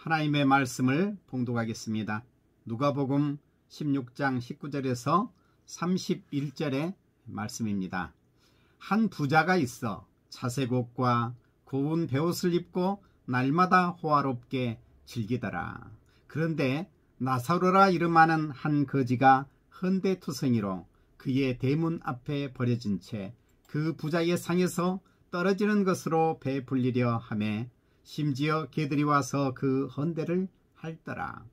하나님의 말씀을 봉독하겠습니다. 누가복음 16장 19절에서 31절의 말씀입니다. 한 부자가 있어 차색 옷과 고운 베옷을 입고 날마다 호화롭게 즐기더라. 그런데 나사로라 이름하는 한 거지가 헌데투성이로 그의 대문 앞에 버려진 채 그 부자의 상에서 떨어지는 것으로 베풀리려 하매 심지어 개들이 와서 그 헌대를 핥더라.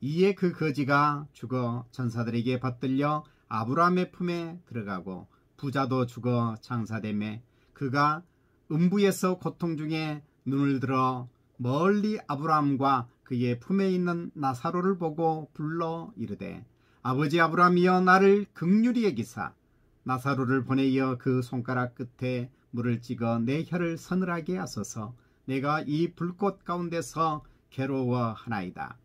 이에 그 거지가 죽어 천사들에게 받들려 아브라함의 품에 들어가고 부자도 죽어 장사되매 그가 음부에서 고통 중에 눈을 들어 멀리 아브라함과 그의 품에 있는 나사로를 보고 불러 이르되 아버지 아브라함이여 나를 긍휼히 여기사 나사로를 보내어 그 손가락 끝에 물을 찍어 내 혀를 서늘하게 하소서. 내가 이 불꽃 가운데서 괴로워하나이다.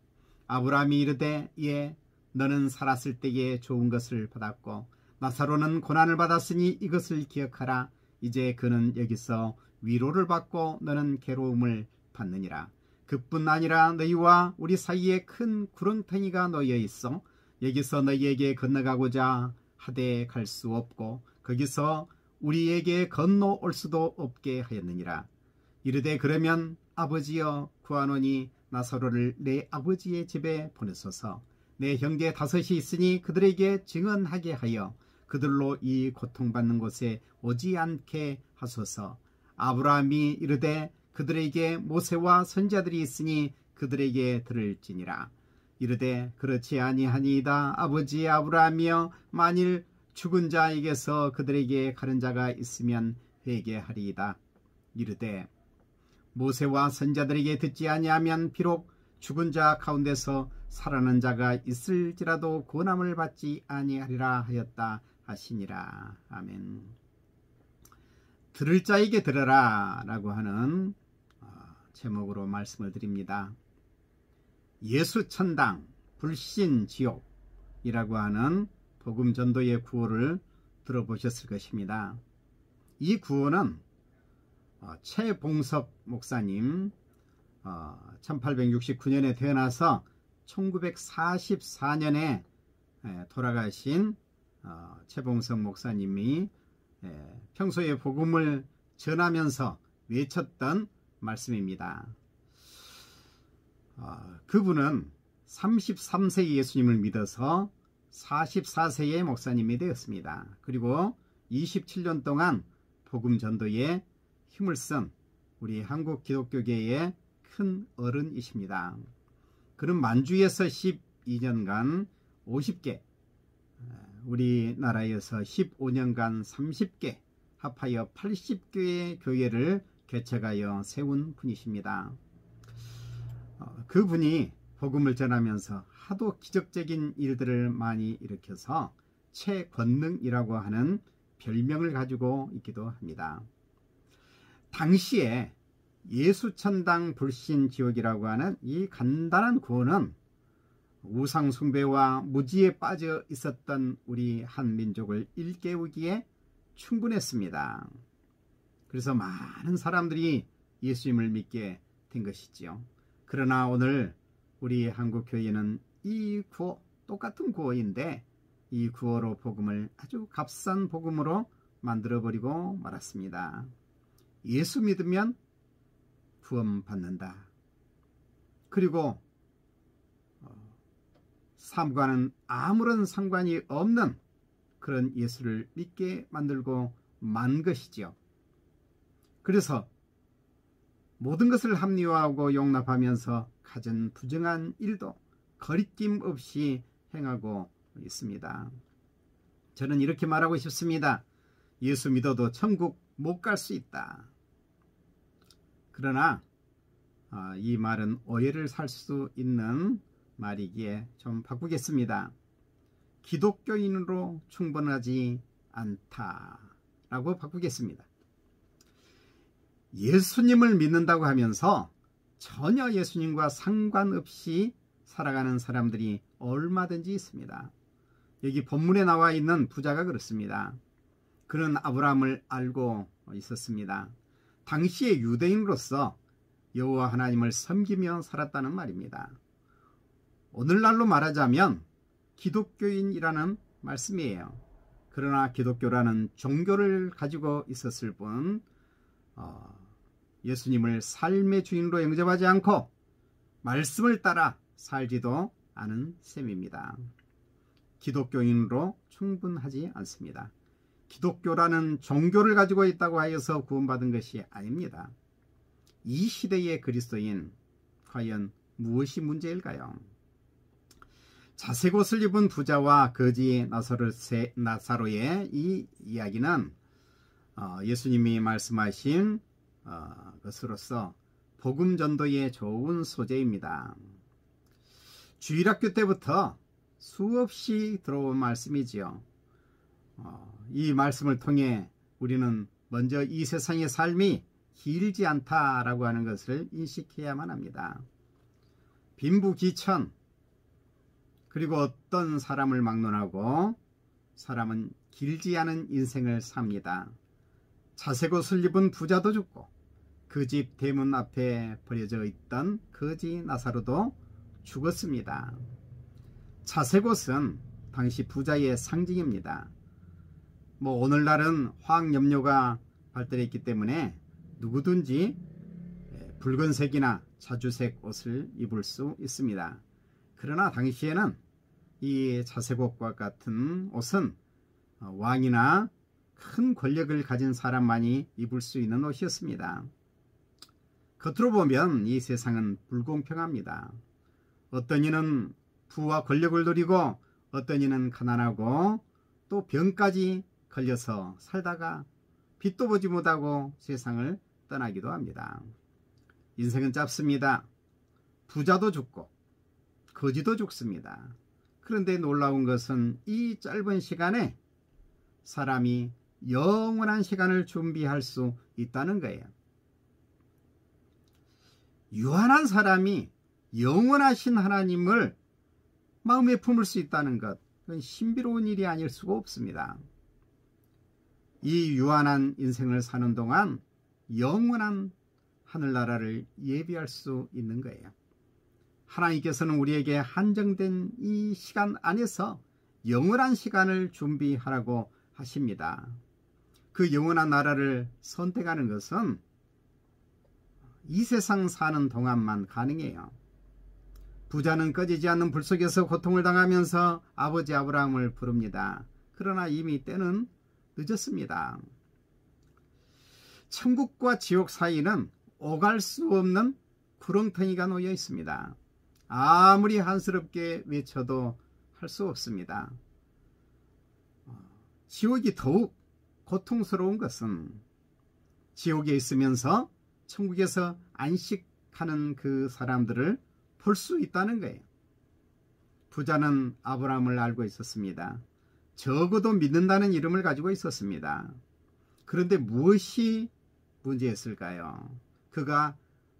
아브라함이 이르되 예 너는 살았을 때에 좋은 것을 받았고 나사로는 고난을 받았으니 이것을 기억하라. 이제 그는 여기서 위로를 받고 너는 괴로움을 받느니라. 그뿐 아니라 너희와 우리 사이에 큰 구렁텅이가 놓여 있어 여기서 너희에게 건너가고자 하되 갈 수 없고 거기서 우리에게 건너올 수도 없게 하였느니라. 이르되 그러면 아버지여 구하노니 나사로를 내 아버지의 집에 보내소서. 내 형제 5이 있으니 그들에게 증언하게 하여 그들로 이 고통받는 곳에 오지 않게 하소서. 아브라함이 이르되 그들에게 모세와 선지자들이 있으니 그들에게 들을지니라. 이르되 그렇지 아니하니이다. 아버지 아브라함이여 만일 죽은 자에게서 그들에게 가른 자가 있으면 회개하리이다. 이르되 모세와 선지자들에게 듣지 아니하면 비록 죽은 자 가운데서 살아난 자가 있을지라도 고난을 받지 아니하리라 하였다 하시니라. 아멘. 들을 자에게 들으라 라고 하는 제목으로 말씀을 드립니다. 예수 천당 불신 지옥이라고 하는 복음 전도의 구호를 들어보셨을 것입니다. 이 구호는 최봉석 목사님 1869년에 태어나서 1944년에 돌아가신 최봉석 목사님이 평소에 복음을 전하면서 외쳤던 말씀입니다. 그분은 33세에 예수님을 믿어서 44세의 목사님이 되었습니다. 그리고 27년 동안 복음 전도에 힘을 쓴 우리 한국 기독교계의 큰 어른이십니다. 그는 만주에서 12년간 50개, 우리나라에서 15년간 30개, 합하여 80개의 교회를 개척하여 세운 분이십니다. 그분이 복음을 전하면서 하도 기적적인 일들을 많이 일으켜서 최권능이라고 하는 별명을 가지고 있기도 합니다. 당시에 예수천당 불신지옥이라고 하는 이 간단한 구호는 우상숭배와 무지에 빠져 있었던 우리 한민족을 일깨우기에 충분했습니다. 그래서 많은 사람들이 예수님을 믿게 된 것이지요. 그러나 오늘 우리 한국교회는 이 구호, 똑같은 구호인데 이 구호로 복음을 아주 값싼 복음으로 만들어버리고 말았습니다. 예수 믿으면 구원받는다. 그리고 삶과는 아무런 상관이 없는 그런 예수를 믿게 만들고 만 것이지요. 그래서 모든 것을 합리화하고 용납하면서 가진 부정한 일도 거리낌 없이 행하고 있습니다. 저는 이렇게 말하고 싶습니다. 예수 믿어도 천국 못 갈 수 있다. 그러나 이 말은 오해를 살 수 있는 말이기에 좀 바꾸겠습니다. 기독교인으로 충분하지 않다라고 바꾸겠습니다. 예수님을 믿는다고 하면서 전혀 예수님과 상관없이 살아가는 사람들이 얼마든지 있습니다. 여기 본문에 나와 있는 부자가 그렇습니다. 그는 아브라함을 알고 있었습니다. 당시의 유대인으로서 여호와 하나님을 섬기며 살았다는 말입니다. 오늘날로 말하자면 기독교인이라는 말씀이에요. 그러나 기독교라는 종교를 가지고 있었을 뿐 예수님을 삶의 주인으로 영접하지 않고 말씀을 따라 살지도 않은 셈입니다. 기독교인으로 충분하지 않습니다. 기독교라는 종교를 가지고 있다고 하여서 구원받은 것이 아닙니다. 이 시대의 그리스도인 과연 무엇이 문제일까요? 자색 옷을 입은 부자와 거지 나사로의 이 이야기는 예수님이 말씀하신 것으로서 복음 전도에 좋은 소재입니다. 주일학교 때부터 수없이 들어온 말씀이지요. 이 말씀을 통해 우리는 먼저 이 세상의 삶이 길지 않다라고 하는 것을 인식해야만 합니다. 빈부귀천, 그리고 어떤 사람을 막론하고 사람은 길지 않은 인생을 삽니다. 자색 옷을 입은 부자도 죽고 그 집 대문 앞에 버려져 있던 거지 나사로도 죽었습니다. 자색 옷은 당시 부자의 상징입니다. 오늘날은 화학염료가 발달했기 때문에 누구든지 붉은색이나 자주색 옷을 입을 수 있습니다. 그러나 당시에는 이 자색 옷과 같은 옷은 왕이나 큰 권력을 가진 사람만이 입을 수 있는 옷이었습니다. 겉으로 보면 이 세상은 불공평합니다. 어떤 이는 부와 권력을 누리고 어떤 이는 가난하고 또 병까지 걸려서 살다가 빛도 보지 못하고 세상을 떠나기도 합니다. 인생은 짧습니다. 부자도 죽고 거지도 죽습니다. 그런데 놀라운 것은 이 짧은 시간에 사람이 영원한 시간을 준비할 수 있다는 거예요. 유한한 사람이 영원하신 하나님을 마음에 품을 수 있다는 것, 그건 신비로운 일이 아닐 수가 없습니다. 이 유한한 인생을 사는 동안 영원한 하늘나라를 예비할 수 있는 거예요. 하나님께서는 우리에게 한정된 이 시간 안에서 영원한 시간을 준비하라고 하십니다. 그 영원한 나라를 선택하는 것은 이 세상 사는 동안만 가능해요. 부자는 꺼지지 않는 불 속에서 고통을 당하면서 아버지 아브라함을 부릅니다. 그러나 이미 때는 늦었습니다. 천국과 지옥 사이는 오갈 수 없는 구렁텅이가 놓여 있습니다. 아무리 한스럽게 외쳐도 할 수 없습니다. 지옥이 더욱 고통스러운 것은 지옥에 있으면서 천국에서 안식하는 그 사람들을 볼 수 있다는 거예요. 부자는 아브라함을 알고 있었습니다. 적어도 믿는다는 이름을 가지고 있었습니다. 그런데 무엇이 문제였을까요? 그가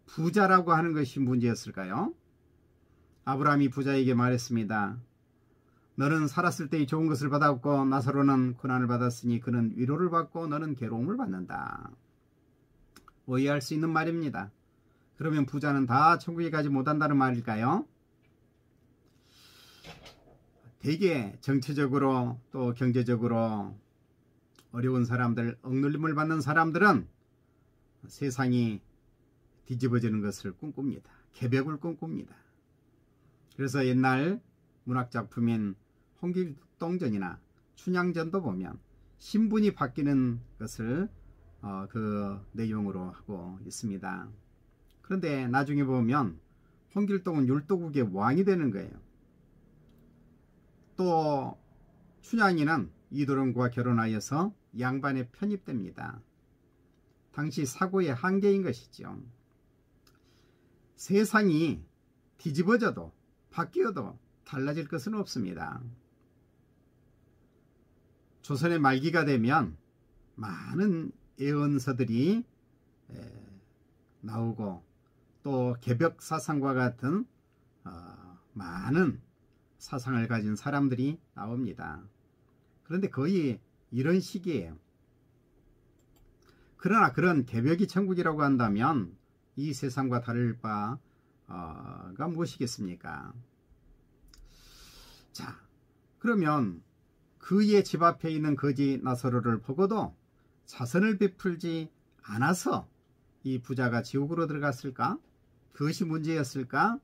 부자라고 하는 것이 문제였을까요? 아브라함이 부자에게 말했습니다. 너는 살았을 때의 좋은 것을 받았고 나사로는 고난을 받았으니 그는 위로를 받고 너는 괴로움을 받는다. 오해할 수 있는 말입니다. 그러면 부자는 다 천국에 가지 못한다는 말일까요? 대개 정치적으로 또 경제적으로 어려운 사람들, 억눌림을 받는 사람들은 세상이 뒤집어지는 것을 꿈꿉니다. 개벽을 꿈꿉니다. 그래서 옛날 문학작품인 홍길동전이나 춘향전도 보면 신분이 바뀌는 것을 그 내용으로 하고 있습니다. 그런데 나중에 보면 홍길동은 율도국의 왕이 되는 거예요. 또 춘향이는 이도령과 결혼하여서 양반에 편입됩니다. 당시 사고의 한계인 것이죠. 세상이 뒤집어져도 바뀌어도 달라질 것은 없습니다. 조선의 말기가 되면 많은 예언서들이 나오고 또 개벽 사상과 같은 많은 사상을 가진 사람들이 나옵니다. 그런데 거의 이런 식이에요. 그러나 그런 개벽이 천국이라고 한다면 이 세상과 다를 바가 무엇이겠습니까? 자, 그러면 그의 집 앞에 있는 거지 나사로를 보고도 자선을 베풀지 않아서 이 부자가 지옥으로 들어갔을까? 그것이 문제였을까?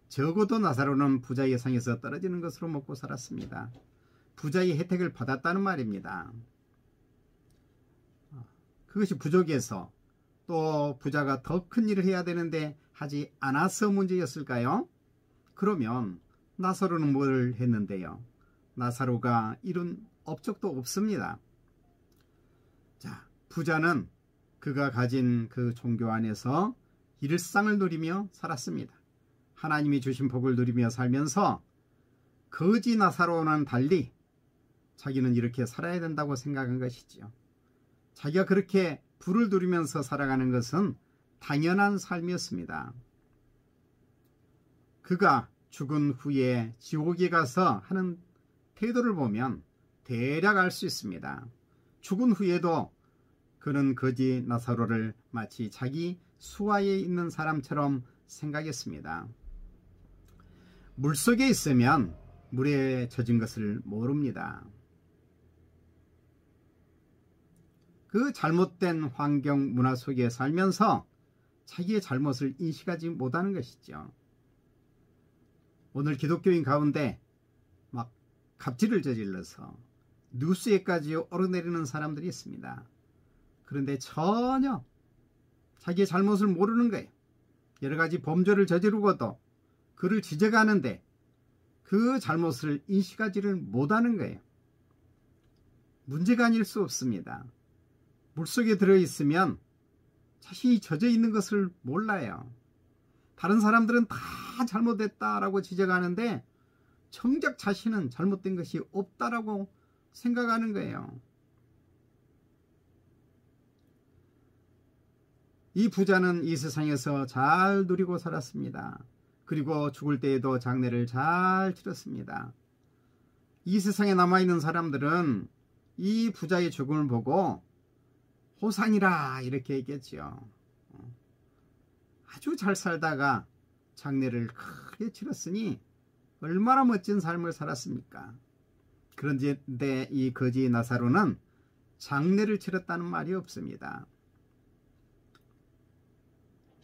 적어도 나사로는 부자의 상에서 떨어지는 것으로 먹고 살았습니다. 부자의 혜택을 받았다는 말입니다. 그것이 부족해서 또 부자가 더 큰 일을 해야 되는데 하지 않아서 문제였을까요? 그러면 나사로는 뭘 했는데요? 나사로가 이룬 업적도 없습니다. 자, 부자는 그가 가진 그 종교 안에서 일상을 누리며 살았습니다. 하나님이 주신 복을 누리며 살면서 거지 나사로는 달리 자기는 이렇게 살아야 된다고 생각한 것이지요. 자기가 그렇게 부를 누리면서 살아가는 것은 당연한 삶이었습니다. 그가 죽은 후에 지옥에 가서 하는 태도를 보면 대략 알 수 있습니다. 죽은 후에도 그는 거지 나사로를 마치 자기 수하에 있는 사람처럼 생각했습니다. 물속에 있으면 물에 젖은 것을 모릅니다. 그 잘못된 환경 문화 속에 살면서 자기의 잘못을 인식하지 못하는 것이죠. 오늘 기독교인 가운데 막 갑질을 저질러서 뉴스에까지 오르내리는 사람들이 있습니다. 그런데 전혀 자기의 잘못을 모르는 거예요. 여러 가지 범죄를 저지르고도 그를 지적하는데 그 잘못을 인식하지를 못하는 거예요. 문제가 아닐 수 없습니다. 물속에 들어있으면 자신이 젖어 있는 것을 몰라요. 다른 사람들은 다 잘못했다라고 지적하는데 정작 자신은 잘못된 것이 없다라고 생각하는 거예요. 이 부자는 이 세상에서 잘 누리고 살았습니다. 그리고 죽을 때에도 장례를 잘 치렀습니다. 이 세상에 남아있는 사람들은 이 부자의 죽음을 보고 호상이라 이렇게 얘기했지요. 아주 잘 살다가 장례를 크게 치렀으니 얼마나 멋진 삶을 살았습니까? 그런데 이 거지 나사로는 장례를 치렀다는 말이 없습니다.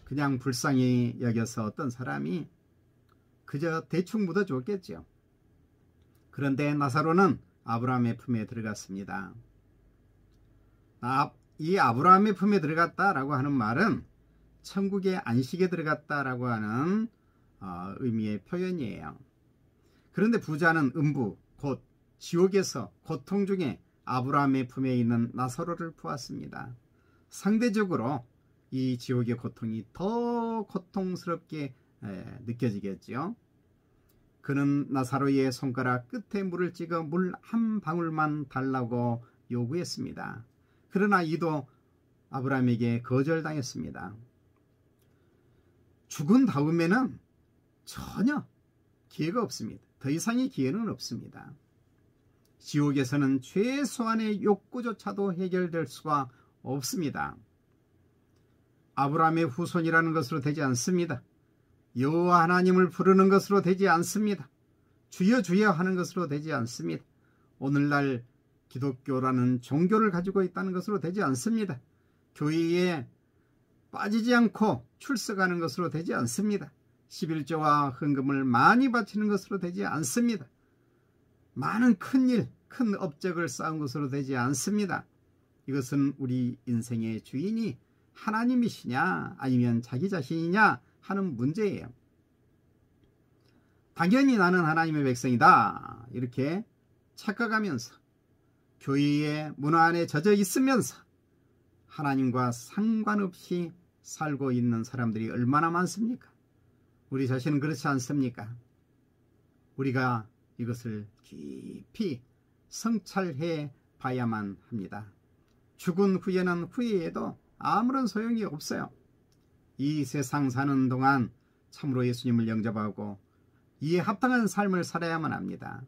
그냥 불쌍히 여겨서 어떤 사람이 그저 대충 묻어줬겠죠. 그런데 나사로는 아브라함의 품에 들어갔습니다. 이 아브라함의 품에 들어갔다라고 하는 말은 천국의 안식에 들어갔다라고 하는 의미의 표현이에요. 그런데 부자는 음부 곧 지옥에서 고통 중에 아브라함의 품에 있는 나사로를 보았습니다. 상대적으로 이 지옥의 고통이 더 고통스럽게 느껴지겠죠. 그는 나사로의 손가락 끝에 물을 찍어 물 한 방울만 달라고 요구했습니다. 그러나 이도 아브라함에게 거절당했습니다. 죽은 다음에는 전혀 기회가 없습니다. 더 이상의 기회는 없습니다. 지옥에서는 최소한의 욕구조차도 해결될 수가 없습니다. 아브라함의 후손이라는 것으로 되지 않습니다. 여호와 하나님을 부르는 것으로 되지 않습니다. 주여 주여 하는 것으로 되지 않습니다. 오늘날 기독교라는 종교를 가지고 있다는 것으로 되지 않습니다. 교회에 빠지지 않고 출석하는 것으로 되지 않습니다. 11조와 헌금을 많이 바치는 것으로 되지 않습니다. 많은 큰일, 큰 업적을 쌓은 것으로 되지 않습니다. 이것은 우리 인생의 주인이 하나님이시냐 아니면 자기 자신이냐 하는 문제예요. 당연히 나는 하나님의 백성이다 이렇게 착각하면서 교회의 문화 안에 젖어 있으면서 하나님과 상관없이 살고 있는 사람들이 얼마나 많습니까? 우리 자신은 그렇지 않습니까? 우리가 이것을 깊이 성찰해 봐야만 합니다. 죽은 후에는 후회해도 아무런 소용이 없어요. 이 세상 사는 동안 참으로 예수님을 영접하고 이에 합당한 삶을 살아야만 합니다.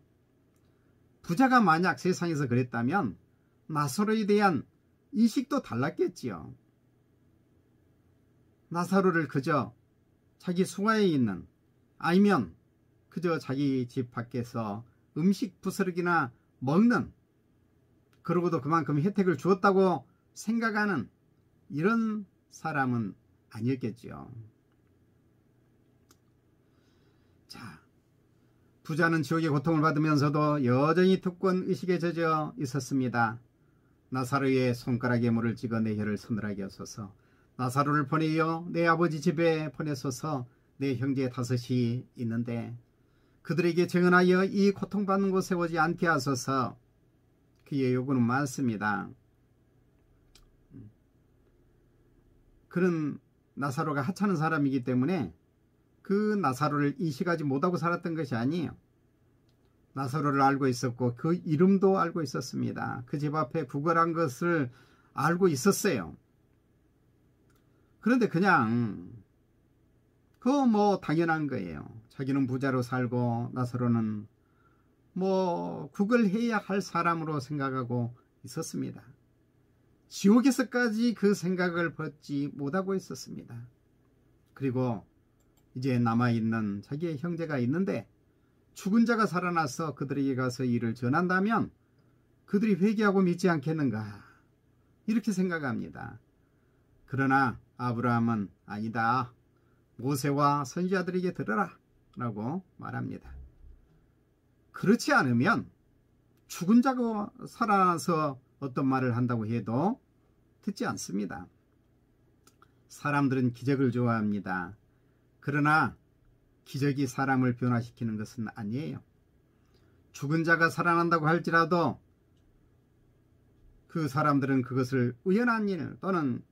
부자가 만약 세상에서 그랬다면 나사로에 대한 인식도 달랐겠지요. 나사로를 그저 자기 수가에 있는, 아니면 그저 자기 집 밖에서 음식 부스러기나 먹는, 그러고도 그만큼 혜택을 주었다고 생각하는 이런 사람은 아니었겠지요. 자, 부자는 지옥의 고통을 받으면서도 여전히 특권 의식에 젖어 있었습니다. 나사로의 손가락에 물을 찍어 내 혀를 서늘하게 하소서. 나사로를 보내어 내 아버지 집에 보내소서. 내 형제 5이 있는데 그들에게 증언하여 이 고통받는 곳에 오지 않게 하소서. 그의 요구는 많습니다. 그는 나사로가 하찮은 사람이기 때문에 그 나사로를 인식하지 못하고 살았던 것이 아니에요. 나사로를 알고 있었고 그 이름도 알고 있었습니다. 그 집 앞에 구걸한 것을 알고 있었어요. 그런데 그냥 그거 뭐 당연한 거예요. 자기는 부자로 살고 나사로는 뭐 구걸해야 할 사람으로 생각하고 있었습니다. 지옥에서까지 그 생각을 벗지 못하고 있었습니다. 그리고 이제 남아있는 자기의 형제가 있는데 죽은 자가 살아나서 그들에게 가서 이를 전한다면 그들이 회개하고 믿지 않겠는가, 이렇게 생각합니다. 그러나 아브라함은 아니다, 모세와 선지자들에게 들으라 라고 말합니다. 그렇지 않으면 죽은 자가 살아나서 어떤 말을 한다고 해도 듣지 않습니다. 사람들은 기적을 좋아합니다. 그러나 기적이 사람을 변화시키는 것은 아니에요. 죽은 자가 살아난다고 할지라도 그 사람들은 그것을 우연한 일 또는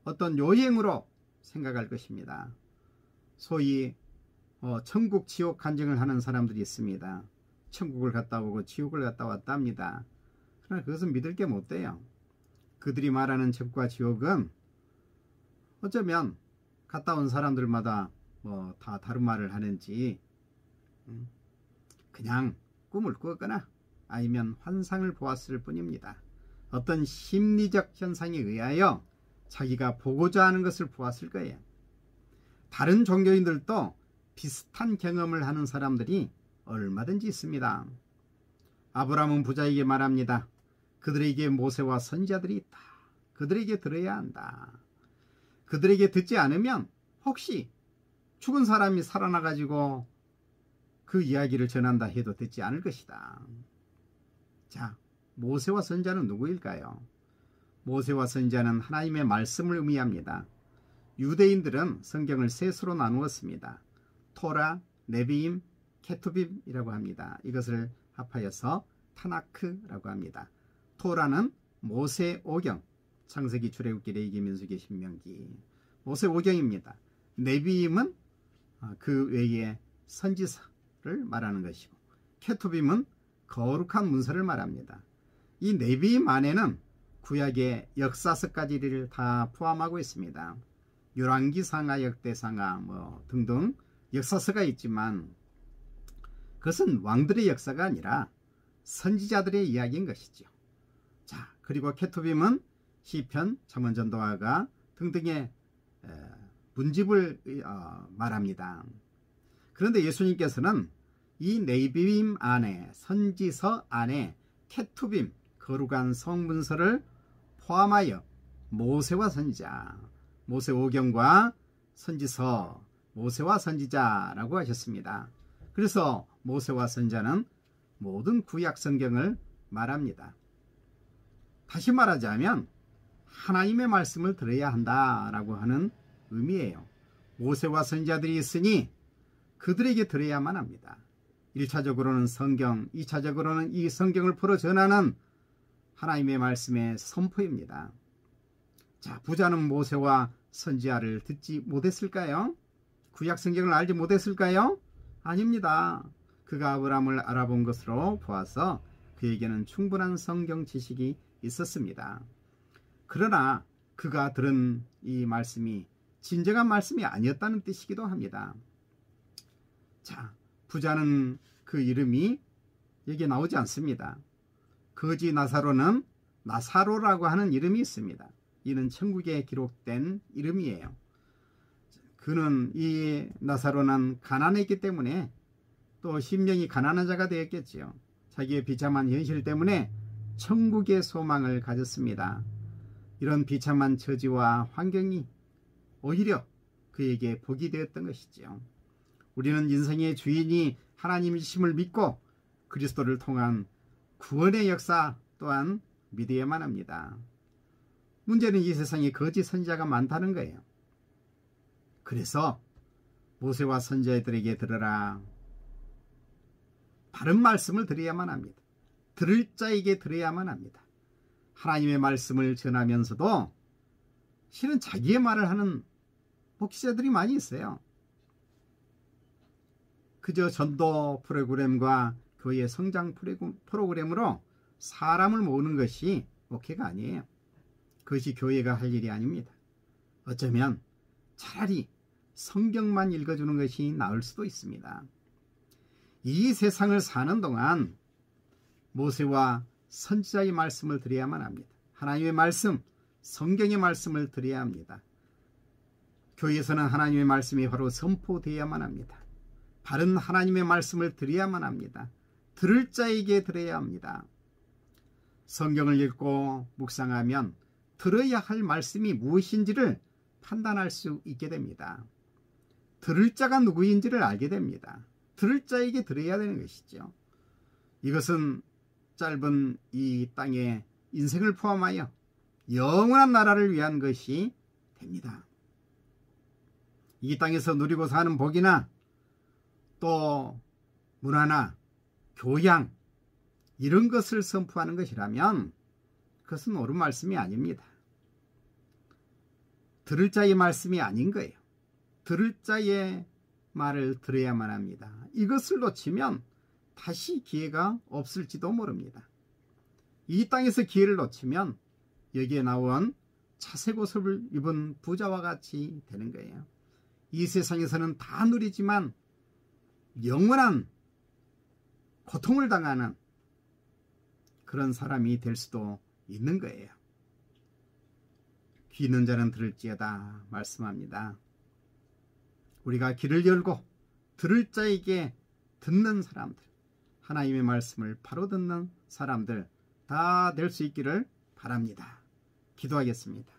어떤 요행으로 생각할 것입니다. 소위 천국 지옥 간증을 하는 사람들이 있습니다. 천국을 갔다 오고 지옥을 갔다 왔다 합니다. 그러나 그것은 믿을 게 못 돼요. 그들이 말하는 천국과 지옥은 어쩌면 갔다 온 사람들마다 다 다른 말을 하는지 그냥 꿈을 꾸거나 아니면 환상을 보았을 뿐입니다. 어떤 심리적 현상에 의하여 자기가 보고자 하는 것을 보았을 거예요. 다른 종교인들도 비슷한 경험을 하는 사람들이 얼마든지 있습니다. 아브라함은 부자에게 말합니다. 그들에게 모세와 선지자들이 있다. 그들에게 들어야 한다. 그들에게 듣지 않으면 혹시 죽은 사람이 살아나가지고 그 이야기를 전한다 해도 듣지 않을 것이다. 자, 모세와 선지자는 누구일까요? 모세와 선지자는 하나님의 말씀을 의미합니다. 유대인들은 성경을 셋으로 나누었습니다. 토라, 네비임, 케투빔이라고 합니다. 이것을 합하여서 타나크라고 합니다. 토라는 모세 오경, 창세기, 출애굽기, 레위기, 민수기, 신명기, 모세 오경입니다. 네비임은 그 외에 선지서를 말하는 것이고, 케투빔은 거룩한 문서를 말합니다. 이 네비임 안에는 구약의 역사서까지를 다 포함하고 있습니다. 열왕기상하, 역대상하 등등 역사서가 있지만 그것은 왕들의 역사가 아니라 선지자들의 이야기인 것이죠. 자, 그리고 케투빔은 시편, 잠언전도화가 등등의 문집을 말합니다. 그런데 예수님께서는 이 네비임 안에, 선지서 안에 케투빔, 거룩한 성문서를 포함하여 모세와 선지자, 모세 오경과 선지서, 모세와 선지자라고 하셨습니다. 그래서 모세와 선지자는 모든 구약 성경을 말합니다. 다시 말하자면 하나님의 말씀을 들어야 한다라고 하는 의미예요. 모세와 선지자들이 있으니 그들에게 들어야만 합니다. 1차적으로는 성경, 2차적으로는 이 성경을 풀어 전하는 하나님의 말씀의 선포입니다. 자, 부자는 모세와 선지자를 듣지 못했을까요? 구약 성경을 알지 못했을까요? 아닙니다. 그가 아브라함을 알아본 것으로 보아서 그에게는 충분한 성경 지식이 있었습니다. 그러나 그가 들은 이 말씀이 진정한 말씀이 아니었다는 뜻이기도 합니다. 자, 부자는 그 이름이 여기에 나오지 않습니다. 거지 나사로는 나사로라고 하는 이름이 있습니다. 이는 천국에 기록된 이름이에요. 그는 이 나사로는 가난했기 때문에 또 심령이 가난한 자가 되었겠지요. 자기의 비참한 현실 때문에 천국의 소망을 가졌습니다. 이런 비참한 처지와 환경이 오히려 그에게 복이 되었던 것이지요. 우리는 인생의 주인이 하나님이심을 믿고 그리스도를 통한 구원의 역사 또한 믿어야만 합니다. 문제는 이 세상에 거짓 선지자가 많다는 거예요. 그래서 모세와 선지자들에게 들으라. 바른 말씀을 들어야만 합니다. 들을 자에게 들어야만 합니다. 하나님의 말씀을 전하면서도 실은 자기의 말을 하는 목회자들이 많이 있어요. 그저 전도 프로그램과 교회 성장 프로그램으로 사람을 모으는 것이 목회가 아니에요. 그것이 교회가 할 일이 아닙니다. 어쩌면 차라리 성경만 읽어주는 것이 나을 수도 있습니다. 이 세상을 사는 동안 모세와 선지자의 말씀을 드려야만 합니다. 하나님의 말씀, 성경의 말씀을 드려야 합니다. 교회에서는 하나님의 말씀이 바로 선포되어야만 합니다. 바른 하나님의 말씀을 드려야만 합니다. 들을 자에게 들어야 합니다. 성경을 읽고 묵상하면 들어야 할 말씀이 무엇인지를 판단할 수 있게 됩니다. 들을 자가 누구인지를 알게 됩니다. 들을 자에게 들어야 되는 것이죠. 이것은 짧은 이 땅의 인생을 포함하여 영원한 나라를 위한 것이 됩니다. 이 땅에서 누리고 사는 복이나 또 문화나 교양 이런 것을 선포하는 것이라면 그것은 옳은 말씀이 아닙니다. 들을 자의 말씀이 아닌 거예요. 들을 자의 말을 들어야만 합니다. 이것을 놓치면 다시 기회가 없을지도 모릅니다. 이 땅에서 기회를 놓치면 여기에 나온 차색 옷을 입은 부자와 같이 되는 거예요. 이 세상에서는 다 누리지만 영원한 고통을 당하는 그런 사람이 될 수도 있는 거예요. 귀 있는 자는 들을지어다 말씀합니다. 우리가 귀를 열고 들을 자에게 듣는 사람들, 하나님의 말씀을 바로 듣는 사람들 다 될 수 있기를 바랍니다. 기도하겠습니다.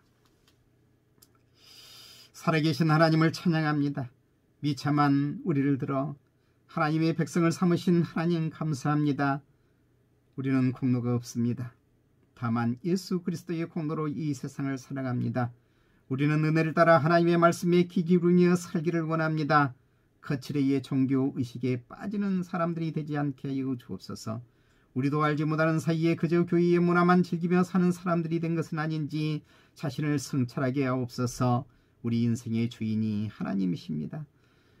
살아계신 하나님을 찬양합니다. 비참한 우리를 들어 하나님의 백성을 삼으신 하나님 감사합니다. 우리는 공로가 없습니다. 다만 예수 그리스도의 공로로 이 세상을 살아갑니다. 우리는 은혜를 따라 하나님의 말씀에 귀 기울이며 살기를 원합니다. 거칠의 종교의식에 빠지는 사람들이 되지 않게 하여 주옵소서. 우리도 알지 못하는 사이에 그저 교회의 문화만 즐기며 사는 사람들이 된 것은 아닌지 자신을 성찰하게 하옵소서. 우리 인생의 주인이 하나님이십니다.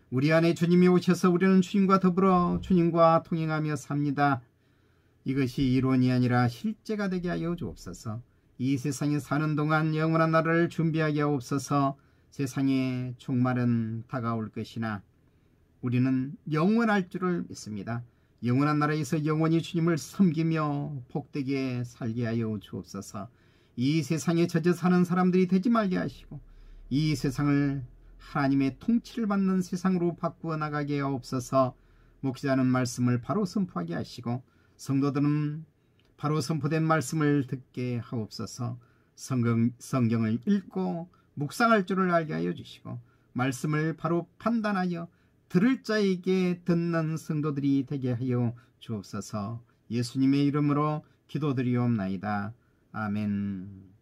우리 안에 주님이 오셔서 우리는 주님과 더불어 주님과 통행하며 삽니다. 이것이 이론이 아니라 실제가 되게 하여 주옵소서. 이 세상에 사는 동안 영원한 나라를 준비하게 하옵소서. 세상의 종말은 다가올 것이나 우리는 영원할 줄을 믿습니다. 영원한 나라에서 영원히 주님을 섬기며 복되게 살게 하여 주옵소서. 이 세상에 젖어 사는 사람들이 되지 말게 하시고 이 세상을 하나님의 통치를 받는 세상으로 바꾸어 나가게 하옵소서. 목회자는 말씀을 바로 선포하게 하시고 성도들은 바로 선포된 말씀을 듣게 하옵소서. 성경을 읽고 묵상할 줄을 알게 하여 주시고 말씀을 바로 판단하여 들을 자에게 듣는 성도들이 되게 하여 주옵소서. 예수님의 이름으로 기도드리옵나이다. 아멘.